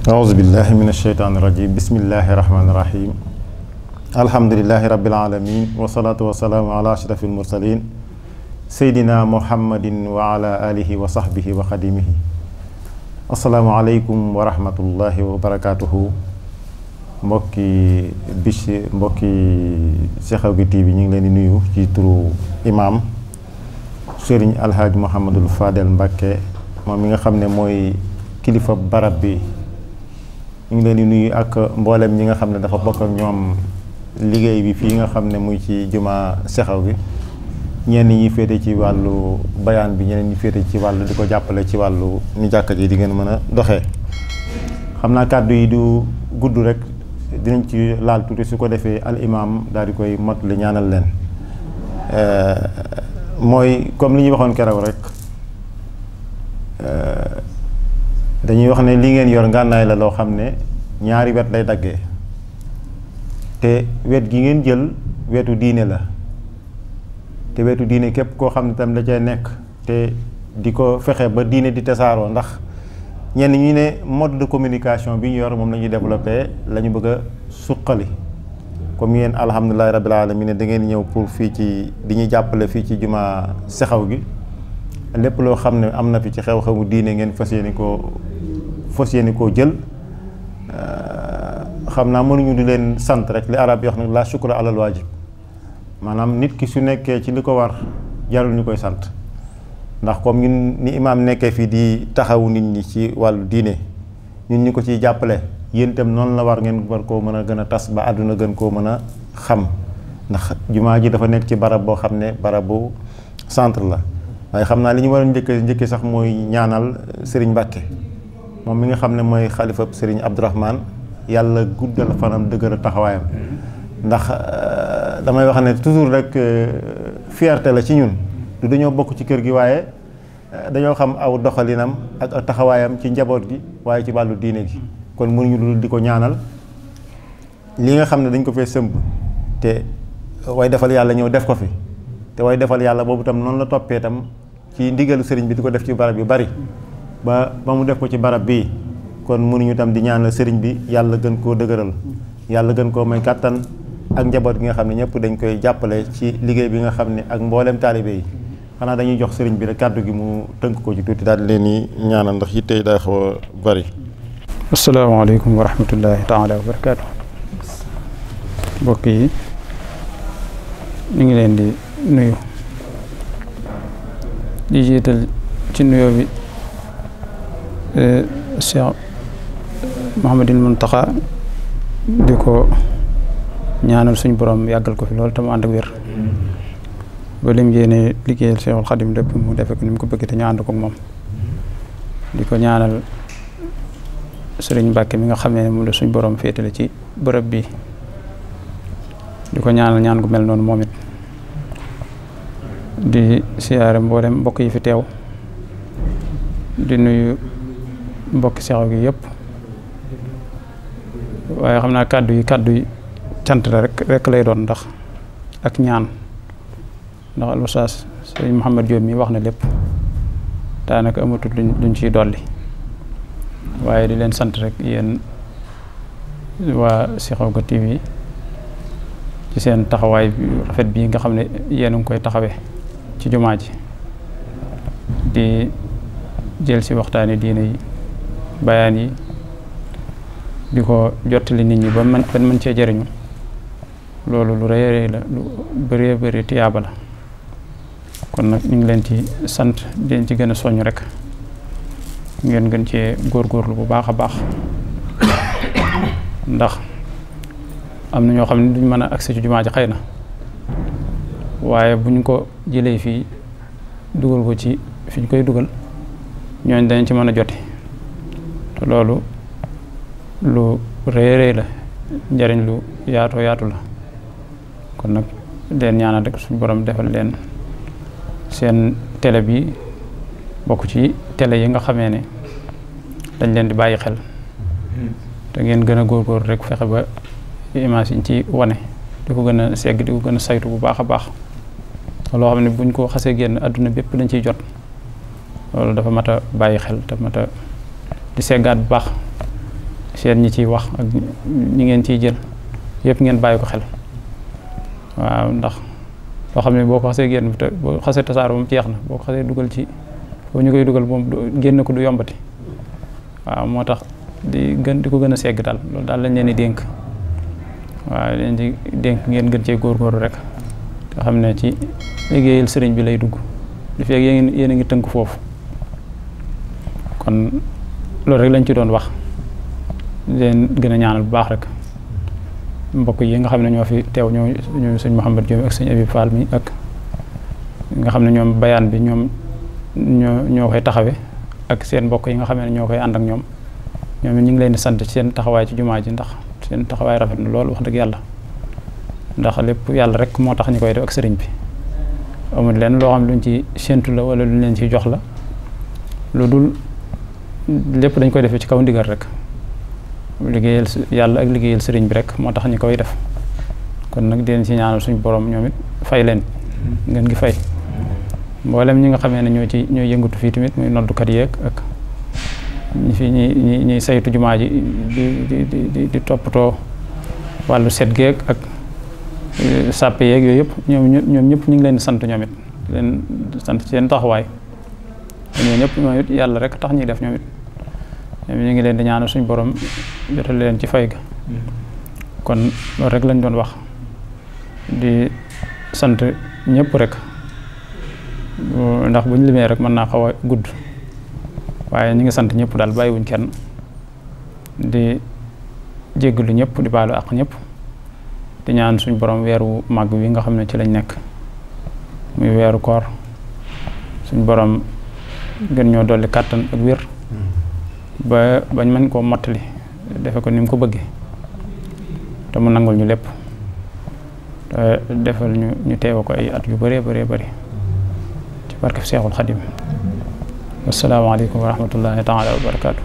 أعوذ بالله من الشيطان الرجيم بسم الله الرحمن الرحيم الحمد لله رب العالمين والصلاة والسلام على أشرف المرسلين سيدنا محمد وعلى آله وصحبه وخديمه السلام عليكم ورحمة الله وبركاته mbokki Bichri mbokki Sekhawgui TV ñu ngi leen di nuyu ci turu imam Serigne Alhaji Mouhamadul Fadel Mbacké moom mi nga xam ne mooy kilifa barab bi ñu ngi leen di nuyu ak mboolem ñi nga xam ne dafa bokk ak ñoom liggéey bi fii nga xam ne muy ci juma Sekhawgui ñenn ñi féete ci wàllu bayaan bi ñeneen ñi féete ci wàllu di ko jàppale ci wàllu ni jàkka ji di ngeen mën a doxee xam naa kàddu yi du gudd rek dinañ ci laal tuuti su ko defee al imam daal di koy mot li ñaanal leen mooy comme li ñuy waxoon keroog rek dañuy wax ne li ngeen yor ngànnaay la loo xam ne ñaari wet lay daggee te wet gi ngeen jël wetu diine la te wetu diine képp koo xam ne tam da cay nekk te di ko fexe ba diine di tasaaroo ndax ñenn ñi ne mode de communication bi ñu yor moom la ñuy développé la ñu bëgg a suqali comme yéen alhamdulilahi rabbil alamin da ngeen ñëw pour fii ci di ñuy jàppale fii ci juma Sekhawgui lépp loo xam ne am na fi ci xew-xewu diine ngeen fas yéene koo jël xam naa mënuñu di leen sant rek li arab yi wax nag la shukra alal waajib maanaam nit ki su nekkee ci li ko war jarul ñu koy sant ndax comme ñun ni imaam nekkee fii di taxawu nit ñi ci wàllu diine ñun ñu ko ciy jàppale yéen itam noonu la war ngeen war koo mën a gën a tas ba àdduna gën koo mën a xam ndax jumaa ji dafa nekk ci barab boo xam ne barabu centre la waaye xam naa li ñu war a njëkkee sax mooy ñaanal Serigne Mbacké moom mi nga xam ne mooy xalifa Serigne Abdourahmane yàlla guddal fanam dëgër taxawaayam ndax damay wax ne toujours rek fierté la ci ñun du dañoo bokk ci kër gi waaye dañoo xam aw doxalinam ak taxawaayam ci njaboot gi waaye ci wàllu diine gi kon mënuñu dul di ko ñaanal li nga xam ne dañ ko fee sëmb te way defal yàlla ñëw def ko fi te way defal yàlla boobu tam noonu la toppee tam ci ndigalu sëriñ bi di ko def ci barab yu bari ba mu def ko ci barab bii kon mënuñu tam di ñaanal sëriñ bi yàlla gën koo dëgëral yàlla gën koo may kàttan ak njaboot gi nga xam ne ñëpp dañ koy jàppale ci liggéey bi nga xam ne ak mboolem taalibe yi xanaa dañuy jox sëriñ bi rek kàddu gi mu tënk ko ci tuuti daal di leen di ñaanal ndax yitte yi daa xaw a bari. asalaamaaleykum wa rahmatullahi taala wa barakaatu. mbokk yi ñu ngi leen di nuyu di jiital ci nuyoo bi Cheikh Mouhamadul Mountakha di ko ñaanal suñu borom yàggal ko fi loolu tam ànd ak wér ba lim yéene liggéeyal Cheikhul Khadim lépp mu defe ko ni mu ko bëgg te ñu ànd ko ak moom di ko ñaanal Serigne Mbacké mi nga xam ne moom la suñu borom féetale ci bërëb bi di ko ñaanal ñaan gu mel noonu moom it di siyaare mboolem mbokk yi fi teew di nuyu mbokki Sekhawgui yëpp waaye xam naa kàddu yi cant la rek lay doon ndax ak ñaan ndax al Oustaz Sëriñ Mouhamed Diop mi wax na lépp daanaka amatul luñ ciy dolli waaye di leen sant rek yéen waa Sekhawgui TV ci seen taxawaay bi rafet bii nga xam ne yéen a ngi koy taxawee ci jumaa ji di jël si waxtaani diine yi bayaan yi di ko jottali nit ñi ba mën cee jëriñu loolu lu rëy la lu bëree tiyaaba la kon nag ñu ngi leen ci sant di leen ci gën a soññ rek ngeen gën cee góorgóorlu bu baax a baax ndax am na ñoo xam ne duñ mën a agsi ci jumaa ji xëy na waaye bu ñu ko jëlee fii dugal ko ci fi ñu koy dugal ñooñ dañ ci mën a joti te loolu lu rëy la njariñ lu yaatu la kon nag leen ñaanal rek suñu borom defal leen seen télé bi bokk ci télé yi nga xamee ne dañ leen di bàyyi xel te ngeen gën a góorgóor rek fexe ba image yi ci wane di ko gën a segg di ko gën a saytu bu baax a baax loo xam ne buñ ko xasee génn adduna bépp dañ ciy jot loolu dafa mat a bàyyi xel te mat a di seggaat bu baax seen ñi ciy wax ak ñi ngeen ciy jël yëpp ngeen bàyyi ko xel waaw ndax loo xam ne boo ko xasee génn boo xasee tasaaroo moom jeex na boo ko xasee dugal ci foofu ñu koy dugal moom génn ko du yombati waaw moo tax di ko gën a segg daal loolu daal lañ leen di dénk waaw leen di dénk ngeen gën cee góorgóorlu rek te xam ne ci liggéeyal sëriñ bi lay dugg li fekk yéen a ngi tënk foofu kon loolu rek lañ ci doon wax leen gën a ñaanal bu baax rek mbokk yi nga xam ne ñoo fi teew ñoo sëñ Mouhamed Diop ak sëñ Abib Fall mi ak nga xam ne ñoom bayaan bi ñoom ñoo koy taxawe ak seen mbokk yi nga xam ne ñoo koy ànd ak ñoom ñu ngi leen di sant ci seen taxawaay ci jumaa ji ndax seen taxawaay rafet na loolu wax dëgg yàlla ndax lépp yàlla rek moo tax ñu koy def ak sëriñ bi amul leen loo xam luñ ci séentu la wala luñ leen ci jox la lu dul lépp dañ koy defee ci kaw ndigal rek liggéeyal yàlla ak liggéeyal sëriñ bi rek moo tax ñu koy def kon nag deen ci ñaanal suñu borom ñoom it fay leen ngeen gi fay mboolem ñi nga xamee ne ñooy yëngatu fii tamit muy noddukat yeeg ak ñi fi ñi saytu jumaa ji di toppatoo wàllu set geeg ak sàppe yeeg yooyu yëpp ñoom ñëpp ñu ngi leen di sant ñoom it leen sant seen taxawaay ñoo ñëpp ñoom it yàlla rek tax ñuy def ñoom it ñu ngi leen di ñaanal suñu borom jotal leen ci fay ga kon loolu rek lañ doon wax di sant ñëpp rek ndax buñ limee rek mën naa xaw a gudd waaye ñu ngi sant ñëpp daal bàyyiwuñ kenn di jéggalu ñëpp di baalu ak ñëpp di ñaan suñu borom weeru màgg wi nga xam ne ci lañ nekk muy weeru koor suñu borom gën ñoo dolli kàttan ak wér ba bañ mën koo mottali defe ko ni mu ko bëggee te mu nangul ñu lépp te defal ñu teewa ko ay at yu bëree bëri ci barke Seexul Xadim wasalaamaaleykum wa rahmatullahi taala wa barakaatu